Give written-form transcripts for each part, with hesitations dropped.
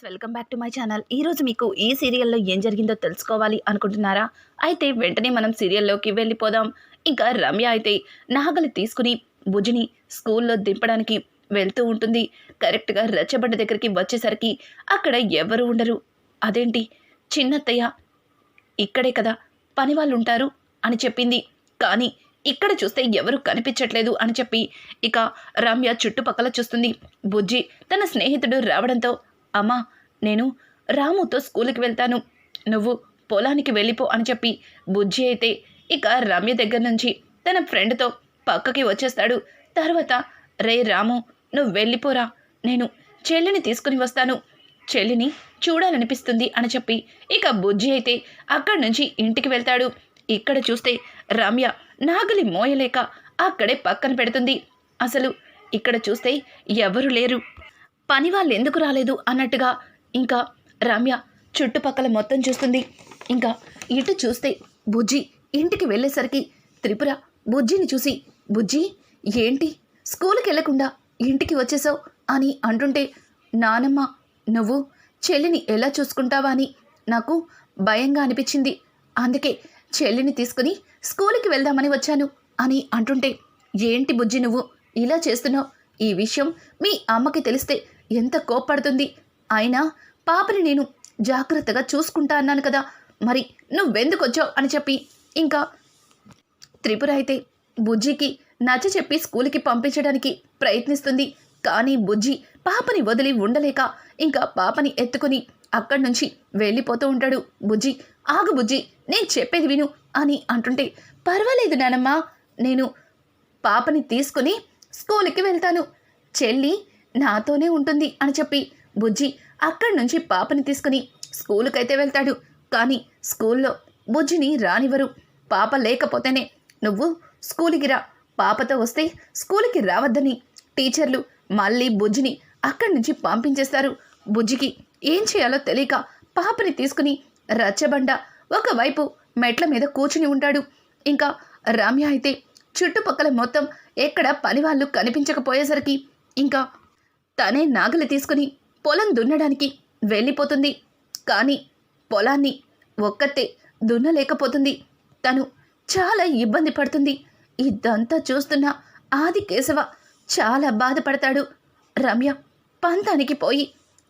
Welcome back to my channel. ఈరోజు మీకు ఈ సీరియల్లో ఏం జరిగిందో తెలుసుకోవాలి అనుకుంటున్నారా? అయితే వెంటనే మనం సీరియల్లోకి వెళ్ళిపోదాం. ఇంకా రమ్య అయితే నాగలి తీసుకుని భుజిని స్కూల్లో దింపడానికి వెళ్తూ ఉంటుంది. కరెక్ట్గా రచ్చబండ దగ్గరికి వచ్చేసరికి అక్కడ ఎవరు ఉండరు. అదేంటి, చిన్నత్తయ్య ఇక్కడే కదా పని వాళ్ళు ఉంటారు అని చెప్పింది. కానీ ఇక్కడ చూస్తే ఎవరు కనిపించట్లేదు అని చెప్పి ఇక రమ్య చుట్టుపక్కల చూస్తుంది. బుజ్జి తన స్నేహితుడు రావడంతో, అమ్మా నేను రాముతో స్కూల్కి వెళ్తాను, నువ్వు పొలానికి వెళ్ళిపో అని చెప్పి బుజ్జి అయితే ఇక రమ్య దగ్గర నుంచి తన ఫ్రెండ్తో పక్కకి వచ్చేస్తాడు. తర్వాత, రే రాము నువ్వు వెళ్ళిపోరా, నేను చెల్లిని తీసుకుని వస్తాను, చెల్లిని చూడాలనిపిస్తుంది అని చెప్పి ఇక బుజ్జి అయితే అక్కడి నుంచి ఇంటికి వెళ్తాడు. ఇక్కడ చూస్తే రమ్య నాగలి మోయలేక అక్కడే పక్కన పెడుతుంది. అసలు ఇక్కడ చూస్తే ఎవరు లేరు, పని వాళ్ళు ఎందుకు రాలేదు అన్నట్టుగా ఇంకా రమ్య చుట్టుపక్కల మొత్తం చూస్తుంది. ఇంకా ఇటు చూస్తే బుజ్జి ఇంటికి వెళ్ళేసరికి త్రిపుర బుజ్జిని చూసి, బుజ్జి ఏంటి స్కూల్కి వెళ్లకుండా ఇంటికి వచ్చేసావు అని అంటుంటే, నానమ్మ నువ్వు చెల్లిని ఎలా చూసుకుంటావా అని నాకు భయంగా అనిపించింది, అందుకే చెల్లిని తీసుకుని స్కూల్కి వెళ్దామని వచ్చాను అని అంటుంటే, ఏంటి బుజ్జి నువ్వు ఇలా చేస్తున్నావు, ఈ విషయం మీ అమ్మకి తెలిస్తే ఎంత కోప్పడుతుంది, అయినా పాపని నేను జాగ్రత్తగా చూసుకుంటా అన్నాను కదా, మరి నువ్వెందుకు వచ్చావు అని చెప్పి ఇంకా త్రిపుర అయితే బుజ్జికి నచ్చ చెప్పి స్కూల్కి పంపించడానికి ప్రయత్నిస్తుంది. కానీ బుజ్జి పాపని వదిలి ఉండలేక ఇంకా పాపని ఎత్తుకుని అక్కడి నుంచి వెళ్ళిపోతూ ఉంటాడు. బుజ్జి ఆగు బుజ్జి, నేను చెప్పేది విను అని అంటుంటే, పర్వాలేదు నానమ్మ, నేను పాపని తీసుకుని స్కూల్కి వెళ్తాను, చెల్లి నాతోనే ఉంటుంది అని చెప్పి బుజ్జి అక్కడి నుంచి పాపని తీసుకుని స్కూలుకైతే వెళ్తాడు. కానీ స్కూల్లో బుజ్జిని రానివ్వరు. పాప లేకపోతేనే నువ్వు స్కూల్కి రా, పాపతో వస్తే స్కూల్కి రావద్దని టీచర్లు మళ్ళీ బుజ్జిని అక్కడి నుంచి పంపించేస్తారు. బుజ్జికి ఏం చేయాలో తెలియక పాపని తీసుకుని రచ్చబండ ఒకవైపు మెట్ల మీద కూర్చుని ఉంటాడు. ఇంకా రమ్య అయితే చుట్టుపక్కల మొత్తం ఎక్కడ పనివాళ్ళు కనిపించకపోయేసరికి ఇంకా తనే నాగలి తీసుకుని పొలం దున్నడానికి వెళ్ళిపోతుంది. కానీ పొలాన్ని ఒక్కతే దున్నలేకపోతుంది. తను చాలా ఇబ్బంది పడుతుంది. ఇదంతా చూస్తున్న ఆది కేశవ చాలా బాధపడతాడు. రమ్య పంతానికి పోయి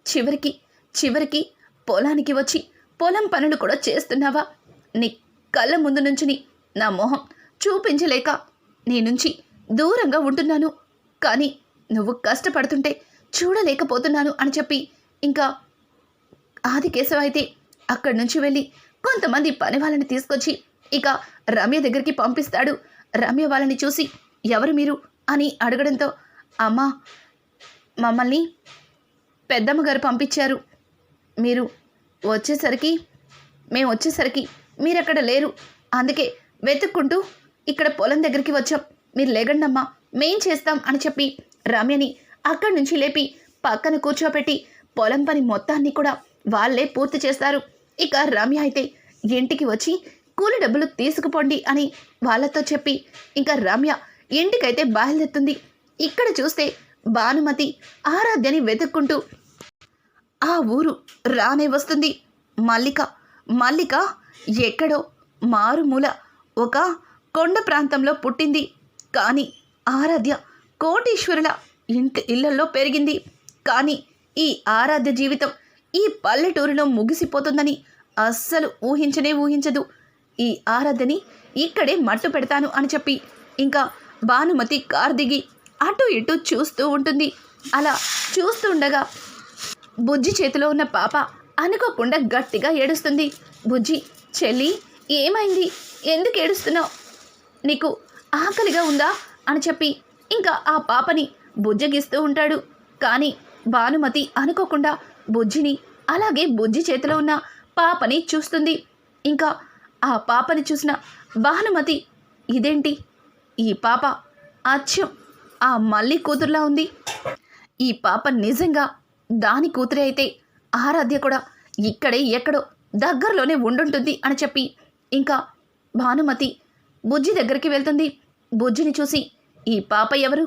చివరికి పొలానికి వచ్చి పొలం పనులు కూడా చేస్తున్నావా, నీ కళ్ళ ముందు నుంచి నా మొహం చూపించలేక నీ నుంచి దూరంగా ఉంటున్నాను, కానీ నువ్వు కష్టపడుతుంటే చూడలేకపోతున్నాను అని చెప్పి ఇంకా ఆది కేశవ అయితే అక్కడి నుంచి వెళ్ళి కొంతమంది పని వాళ్ళని తీసుకొచ్చి ఇక రమ్య దగ్గరికి పంపిస్తాడు. రమ్య వాళ్ళని చూసి, ఎవరు మీరు అని అడగడంతో, అమ్మా మమ్మల్ని పెద్దమ్మ గారు పంపించారు, మీరు మేము వచ్చేసరికి మీరు అక్కడ లేరు, అందుకే వెతుక్కుంటూ ఇక్కడ పొలం దగ్గరికి వచ్చాం, మీరు లేగండమ్మా మేం చేస్తాం అని చెప్పి రమ్యని అక్కడి నుంచి లేపి పక్కన కూర్చోపెట్టి పొలం పని మొత్తాన్ని కూడా వాళ్ళే పూర్తి చేస్తారు. ఇక రమ్య అయితే ఇంటికి వచ్చి కూలి డబ్బులు తీసుకుపోండి అని వాళ్ళతో చెప్పి ఇంకా రమ్య ఇంటికైతే బయలుదేరుతుంది. ఇక్కడ చూస్తే భానుమతి ఆరాధ్యని వెతుక్కుంటూ ఆ ఊరు రానే వస్తుంది. మల్లిక ఎక్కడో మారుమూల ఒక కొండ ప్రాంతంలో పుట్టింది. కానీ ఆరాధ్య కోటీశ్వరుల ఇళ్లలో పెరిగింది. కానీ ఈ ఆరాధ్య జీవితం ఈ పల్లెటూరులో ముగిసిపోతుందని అస్సలు ఊహించదు. ఈ ఆరాధ్యని ఇక్కడే మట్టు పెడతాను అని చెప్పి ఇంకా భానుమతి కారు దిగి అటు ఇటు చూస్తూ ఉంటుంది. అలా చూస్తూ ఉండగా బుజ్జి చేతిలో ఉన్న పాప అనుకోకుండా గట్టిగా ఏడుస్తుంది. బుజ్జి, చెల్లి ఏమైంది, ఎందుకు ఏడుస్తున్నావు, నీకు ఆకలిగా ఉందా అని చెప్పి ఇంకా ఆ పాపని బుజ్జగిస్తూ ఉంటాడు. కానీ భానుమతి అనుకోకుండా బుజ్జిని అలాగే బుజ్జి చేతిలో ఉన్న పాపని చూస్తుంది. ఇంకా ఆ పాపని చూసిన భానుమతి, ఇదేంటి, ఈ పాప అచ్చం ఆ మల్లి కూతురులా ఉంది, ఈ పాప నిజంగా దాని కూతురే అయితే ఆరాధ్య కూడా ఇక్కడే ఎక్కడో దగ్గరలోనే ఉండుంటుంది అని చెప్పి ఇంకా భానుమతి బుజ్జి దగ్గరికి వెళ్తుంది. బుజ్జిని చూసి, ఈ పాప ఎవరు,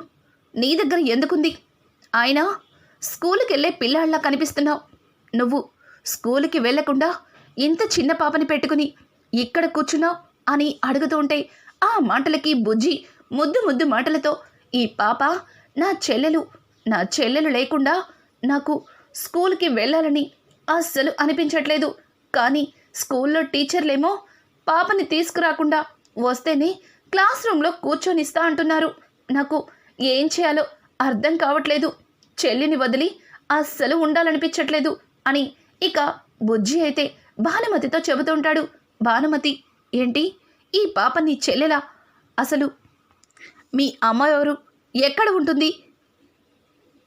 నీ దగ్గర ఎందుకుంది, ఆయన స్కూల్కి వెళ్ళే పిల్లాళ్ళ కనిపిస్తున్నావు, నువ్వు స్కూల్కి వెళ్లకుండా ఇంత చిన్న పాపని పెట్టుకుని ఇక్కడ కూర్చున్నావు అని అడుగుతూ ఉంటే ఆ మాటలకి బుజ్జి ముద్దు ముద్దు మాటలతో ఈ పాప నా చెల్లెలు లేకుండా నాకు స్కూల్కి వెళ్ళాలని అస్సలు అనిపించట్లేదు. కానీ స్కూల్లో టీచర్లేమో పాపని తీసుకురాకుండా వస్తేనే క్లాస్ రూమ్లో కూర్చొనిస్తా అంటున్నారు. నాకు ఏం చేయాలో అర్థం కావట్లేదు. చెల్లిని వదిలి అస్సలు ఉండాలనిపించట్లేదు అని ఇక బుజ్జి అయితే భానుమతితో చెబుతుంటాడు. భానుమతి, ఏంటి ఈ పాప నీ చెల్లెలా? అసలు మీ అమ్మ ఎవరు, ఎక్కడ ఉంటుంది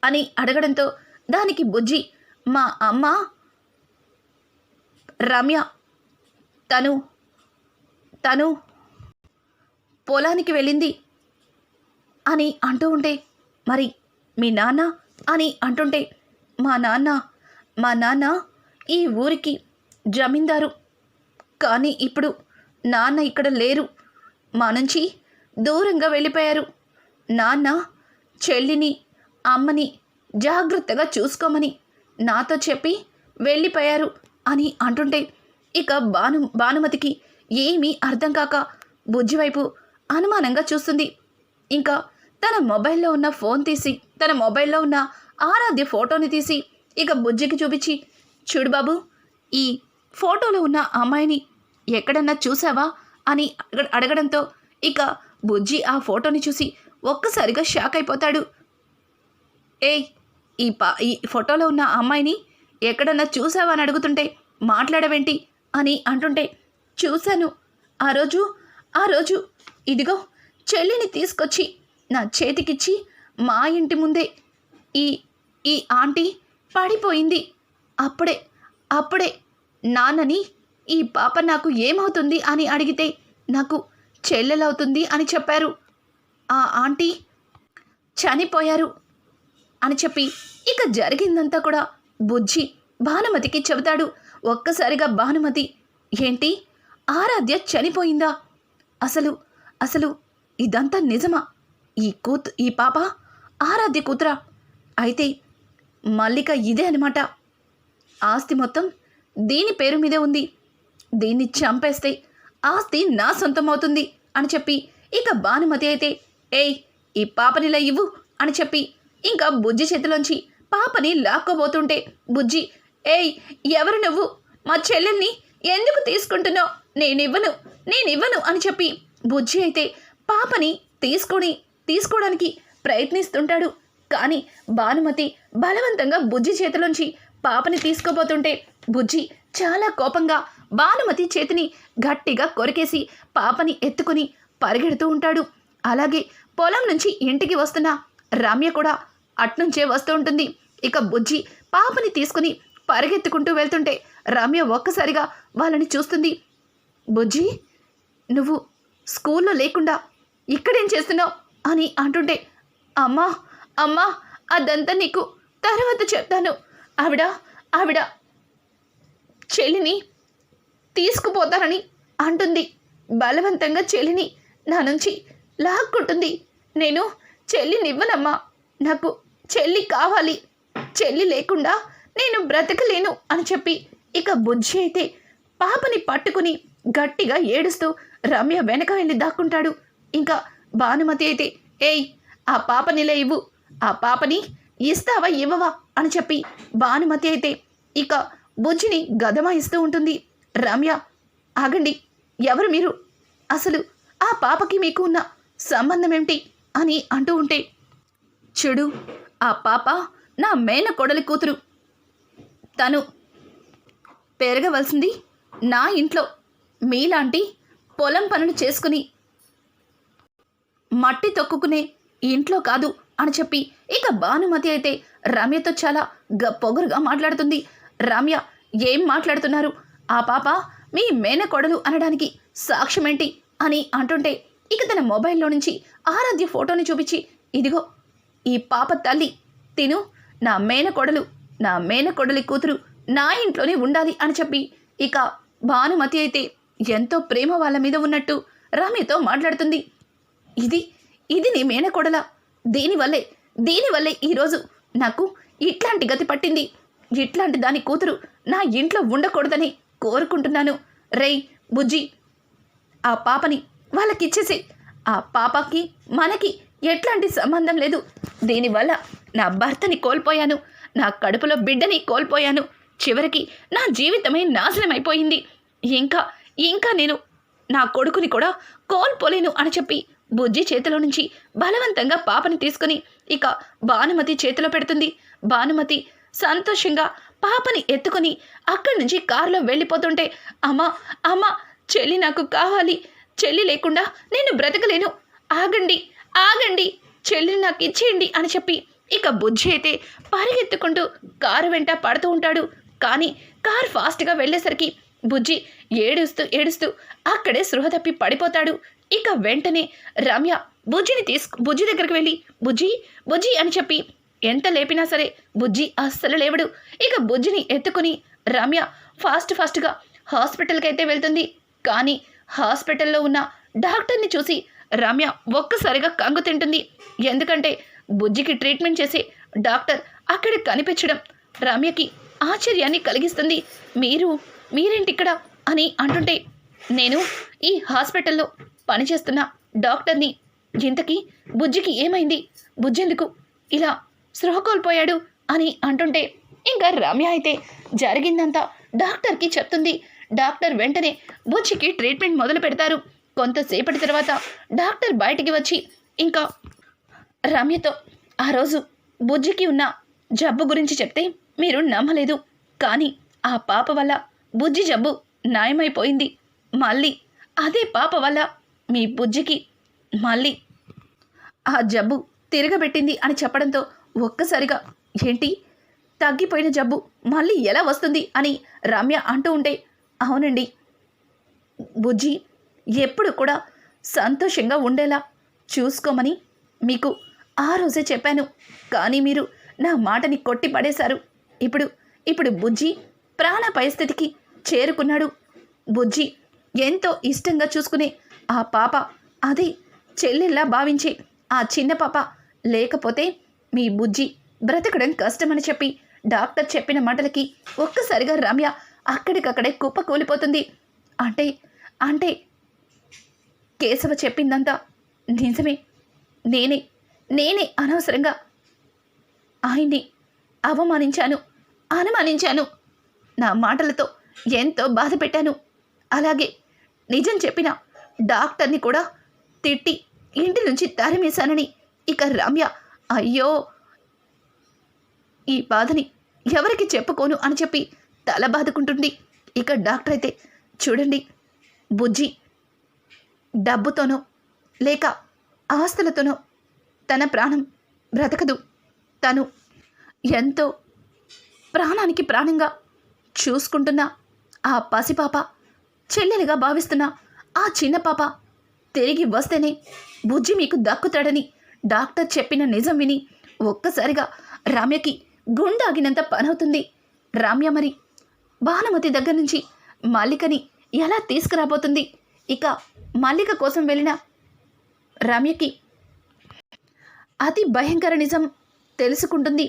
అని అడగడంతో దానికి బుజ్జి, మా అమ్మ రమ్య, తను పొలానికి వెళ్ళింది అని అంటూ ఉంటే, మరి మీ నాన్న అని అంటుంటే, మా నాన్న ఈ ఊరికి జమీందారు. కానీ ఇప్పుడు నాన్న ఇక్కడ లేరు, మా నుంచి దూరంగా వెళ్ళిపోయారు. నాన్న చెల్లిని అమ్మని జాగ్రత్తగా చూసుకోమని నాతో చెప్పి వెళ్ళిపోయారు అని అంటుంటే ఇక భానుమతికి ఏమీ అర్థం కాక బుజ్జి వైపు అనుమానంగా చూస్తుంది. ఇంకా తన మొబైల్లో ఉన్న ఫోన్ తీసి తన మొబైల్లో ఉన్న ఆరాధ్య ఫోటోని తీసి ఇక బుజ్జికి చూపించి, చూడు బాబు, ఈ ఫోటోలో ఉన్న అమ్మాయిని ఎక్కడన్నా చూసావా అని అడగడంతో ఇక బుజ్జి ఆ ఫోటోని చూసి ఒక్కసారిగా షాక్ అయిపోతాడు. ఏయ్, ఈ ఫోటోలో ఉన్న అమ్మాయిని ఎక్కడన్నా చూసావా అని అడుగుతుంటే మాట్లాడవేంటి అని అంటుంటే, చూశాను. ఆ రోజు ఇదిగో చెల్లిని తీసుకొచ్చి నా చేతికిచ్చి మా ఇంటి ముందే ఈ ఆంటీ పడిపోయింది. అప్పుడే నాన్నని ఈ పాప నాకు ఏమవుతుంది అని అడిగితే నాకు చెల్లెలవుతుంది అని చెప్పారు. ఆ ఆంటీ చనిపోయారు అని చెప్పి ఇక జరిగిందంతా కూడా బుజ్జి భానుమతికి చెబుతాడు. ఒక్కసారిగా భానుమతి, ఏంటి ఆరాధ్య చనిపోయిందా? అసలు ఇదంతా నిజమా? ఈ పాప ఆరాధ్య కూతురా? అయితే మల్లిక ఇదే అనమాట. ఆస్తి మొత్తం దీని పేరు మీదే ఉంది. దీన్ని చంపేస్తే ఆస్తి నా సొంతం అవుతుంది అని చెప్పి ఇక భానుమతి అయితే, ఏయ్, ఈ పాపనిలా ఇవ్వు అని చెప్పి ఇంకా బుజ్జి చేతిలోంచి పాపని లాక్కోబోతుంటే బుజ్జి, ఏయ్, ఎవరు నువ్వు? మా చెల్లెల్ని ఎందుకు తీసుకుంటున్నావు? నేనివ్వను అని చెప్పి బుజ్జి అయితే పాపని తీసుకోవడానికి ప్రయత్నిస్తుంటాడు. కానీ భానుమతి బలవంతంగా బుజ్జి చేతిలోంచి పాపని తీసుకోబోతుంటే బుజ్జి చాలా కోపంగా భానుమతి చేతిని గట్టిగా కొరికేసి పాపని ఎత్తుకుని పరిగెడుతూ ఉంటాడు. అలాగే పొలం నుంచి ఇంటికి వస్తున్న రమ్య కూడా అట్నుంచే వస్తూ ఉంటుంది. ఇక బుజ్జి పాపని తీసుకుని పరిగెత్తుకుంటూ వెళ్తుంటే రమ్య ఒక్కసారిగా వాళ్ళని చూస్తుంది. బుజ్జి, నువ్వు స్కూల్లో లేకుండా ఇక్కడేం చేస్తున్నావు అని అంటుంటే, అమ్మా అదంతా నీకు తర్వాత చెప్తాను. ఆవిడ చెల్లిని తీసుకుపోతానని అంటుంది. బలవంతంగా చెల్లిని నా నుంచి లాక్కుంటుంది. నేను చెల్లినివ్వనమ్మా, నాకు చెల్లి కావాలి. చెల్లి లేకుండా నేను బ్రతకలేను అని చెప్పి ఇక బుజ్జి అయితే పాపని పట్టుకుని గట్టిగా ఏడుస్తూ రమ్య వెనక వెళ్ళి దాక్కుంటాడు. ఇంకా భానుమతి అయితే, ఏయ్, ఆ పాపనిలే ఇవ్వు, ఆ పాపని ఇస్తావా ఇవ్వవా అని చెప్పి భానుమతి అయితే ఇక బుజ్జిని గదమాయిస్తూ ఉంటుంది. రమ్య, ఆగండి, ఎవరు మీరు? అసలు ఆ పాపకి మీకు ఉన్న సంబంధం ఏమిటి అని అంటూ ఉంటే, చూడు, ఆ పాప నా మేనకోడలి కూతురు. తను పెరగవలసింది నా ఇంట్లో, మీలాంటి పొలం పనులు చేసుకుని మట్టి తొక్కుకునే ఇంట్లో కాదు అని చెప్పి ఇక భానుమతి అయితే రమ్యతో చాలా పొగరుగా మాట్లాడుతుంది. రమ్య, ఏం మాట్లాడుతున్నారు? ఆ పాప మీ మేనకోడలు అనడానికి సాక్ష్యం ఏంటి అని అంటుంటే ఇక తన మొబైల్లో నుంచి ఆరాధ్య ఫోటోని చూపించి, ఇదిగో ఈ పాప తల్లి, తిను నా మేనకోడలి కూతురు నా ఇంట్లోనే ఉండాలి అని చెప్పి ఇక భానుమతి అయితే ఎంతో ప్రేమ వాళ్ళ మీద ఉన్నట్టు రమ్యతో మాట్లాడుతుంది. ఇది నీ మేనకోడలా? దీనివల్లే ఈరోజు నాకు ఇట్లాంటి గతి పట్టింది. ఇట్లాంటి దాని కూతురు నా ఇంట్లో ఉండకూడదని కోరుకుంటున్నాను. రేయ్ బుజ్జి, ఆ పాపని వాళ్ళకిచ్చేసి, ఆ పాపకి మనకి ఎట్లాంటి సంబంధం లేదు. దీనివల్ల నా భర్తని కోల్పోయాను, నా కడుపులో బిడ్డని కోల్పోయాను, చివరికి నా జీవితమే నాశనం అయిపోయింది. ఇంకా నేను నా కొడుకుని కూడా కోల్పోలేను అని చెప్పి బుజ్జి చేతిలో నుంచి బలవంతంగా పాపని తీసుకుని ఇక భానుమతి చేతిలో పెడుతుంది. భానుమతి సంతోషంగా పాపని ఎత్తుకుని అక్కడి నుంచి కారులో వెళ్ళిపోతుంటే, అమ్మా అమ్మా, చెల్లి నాకు కావాలి, చెల్లి లేకుండా నేను బ్రతకలేను, ఆగండి ఆగండి, చెల్లిని నాకు ఇచ్చేయండి అని చెప్పి ఇక బుజ్జి అయితే పరిగెత్తుకుంటూ కారు వెంట పడుతూ ఉంటాడు. కానీ కారు ఫాస్ట్గా వెళ్ళేసరికి బుజ్జి ఏడుస్తూ అక్కడే స్పృహ తప్పి పడిపోతాడు. ఇక వెంటనే రమ్య బుజ్జి దగ్గరికి వెళ్ళి బుజ్జి బుజ్జి అని చెప్పి ఎంత లేపినా సరే బుజ్జి అస్సలు లేవడు. ఇక బుజ్జిని ఎత్తుకుని రమ్య ఫాస్ట్గా హాస్పిటల్కి అయితే వెళ్తుంది. కానీ హాస్పిటల్లో ఉన్న డాక్టర్ని చూసి రమ్య ఒక్కసారిగా కంగు తింటుంది. ఎందుకంటే బుజ్జికి ట్రీట్మెంట్ చేసే డాక్టర్ అక్కడ కనిపించడం రమ్యకి ఆశ్చర్యాన్ని కలిగిస్తుంది. మీరేంటిక్కడ అని అంటుంటే, నేను ఈ హాస్పిటల్లో పనిచేస్తున్న డాక్టర్ని. ఇంతకీ బుజ్జికి ఏమైంది, బుజ్జెందుకు ఇలా స్పృహ కోల్పోయాడు అని అంటుంటే, ఇంకా రమ్య అయితే జరిగిందంతా డాక్టర్కి చెప్తుంది. డాక్టర్ వెంటనే బుజ్జికి ట్రీట్మెంట్ మొదలు పెడతారు. కొంతసేపటి తర్వాత డాక్టర్ బయటికి వచ్చి ఇంకా రమ్యతో, ఆ రోజు బుజ్జికి ఉన్న జబ్బు గురించి చెప్తే మీరు నమ్మలేదు, కానీ ఆ పాప వల్ల బుజ్జి జబ్బు నయమైపోయింది. మళ్ళీ అదే పాప వల్ల మీ బుజ్జికి మళ్ళీ ఆ జబ్బు తిరగబెట్టింది అని చెప్పడంతో ఒక్కసారిగా, ఏంటి, తగ్గిపోయిన జబ్బు మళ్ళీ ఎలా వస్తుంది అని రమ్య అంటూ ఉంటే, అవునండి, బుజ్జి ఎప్పుడు కూడా సంతోషంగా ఉండేలా చూసుకోమని మీకు ఆ రోజే చెప్పాను, కానీ మీరు నా మాటని కొట్టి పడేశారు. ఇప్పుడు బుజ్జి ప్రాణాపాయ స్థితికి చేరుకున్నాడు. బుజ్జి ఎంతో ఇష్టంగా చూసుకునే ఆ పాప, అది చెల్లెల్లా భావించే ఆ చిన్న పాప లేకపోతే మీ బుజ్జి బ్రతకడం కష్టమని చెప్పి డాక్టర్ చెప్పిన మాటలకి ఒక్కసారిగా రమ్య అక్కడికక్కడే కుప్ప కూలిపోతుంది. అంటే కేశవ చెప్పిందంతా నిజమే. నేనే అనవసరంగా ఆయన్ని అనుమానించాను. నా మాటలతో ఎంతో బాధ పెట్టాను. అలాగే నిజం చెప్పిన డాక్టర్ని కూడా తిట్టి ఇంటి నుంచి తరిమేశానని ఇక రమ్య, అయ్యో, ఈ బాధని ఎవరికి చెప్పుకోను అని చెప్పి తల బాదుకుంటుంది. ఇక డాక్టర్ అయితే, చూడండి, బుజ్జి డబ్బుతోనో లేక ఆస్తులతోనో తన ప్రాణం బ్రతకదు. తను ఎంతో ప్రాణానికి ప్రాణంగా చూసుకుంటున్న ఆ పసిపాప, చెల్లెలిగా భావిస్తున్న ఆ చిన్న పాప తిరిగి వస్తేనే బుజ్జి మీకు దక్కుతాడని డాక్టర్ చెప్పిన నిజం విని ఒక్కసారిగా రమ్యకి గుండాగినంత పనవుతుంది. రమ్య మరి భానుమతి దగ్గర నుంచి మల్లికని ఎలా తీసుకురాబోతుంది? ఇక మల్లిక కోసం వెళ్ళిన రమ్యకి అతి భయంకర నిజం తెలుసుకుంటుంది.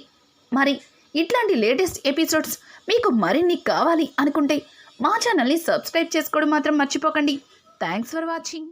మరి ఇట్లాంటి లేటెస్ట్ ఎపిసోడ్స్ మీకు మరిన్ని కావాలి అనుకుంటే మా ఛానల్ని సబ్స్క్రైబ్ చేసుకోవడం మాత్రం మర్చిపోకండి. Thanks for watching.